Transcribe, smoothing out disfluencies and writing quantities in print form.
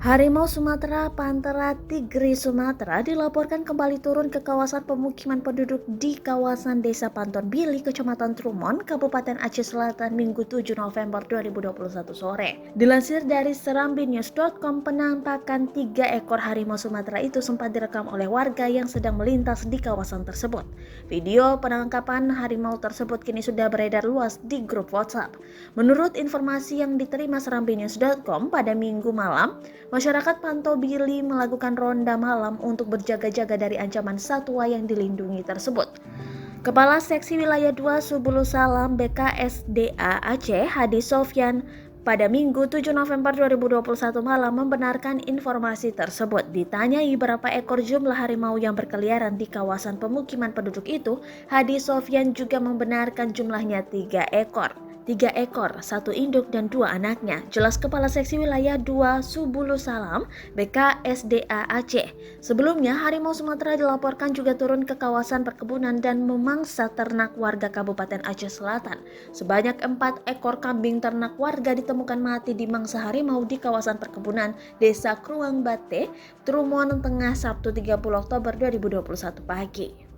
Harimau Sumatera, Panthera tigris Sumatera dilaporkan kembali turun ke kawasan pemukiman penduduk di kawasan Desa Panton Bili, Kecamatan Trumon, Kabupaten Aceh Selatan, Minggu 7 November 2021 sore. Dilansir dari serambinews.com, penampakan 3 ekor harimau Sumatera itu sempat direkam oleh warga yang sedang melintas di kawasan tersebut. Video penangkapan harimau tersebut kini sudah beredar luas di grup WhatsApp. Menurut informasi yang diterima serambinews.com, pada Minggu malam, masyarakat Panto Bili melakukan ronda malam untuk berjaga-jaga dari ancaman satwa yang dilindungi tersebut. Kepala Seksi Wilayah 2 Subulu Salam BKSDA Aceh, Hadi Sofyan, pada Minggu 7 November 2021 malam membenarkan informasi tersebut. Ditanyai berapa ekor jumlah harimau yang berkeliaran di kawasan pemukiman penduduk itu, Hadi Sofyan juga membenarkan jumlahnya 3 ekor. 3 ekor, 1 induk dan 2 anaknya. Jelas Kepala Seksi Wilayah 2 Subulu Salam BKSDA Aceh. Sebelumnya, harimau Sumatera dilaporkan juga turun ke kawasan perkebunan dan memangsa ternak warga Kabupaten Aceh Selatan. Sebanyak 4 ekor kambing ternak warga ditemukan mati di mangsa harimau di kawasan perkebunan Desa Kruang Bate, Trumon Tengah, Sabtu 30 Oktober 2021 pagi.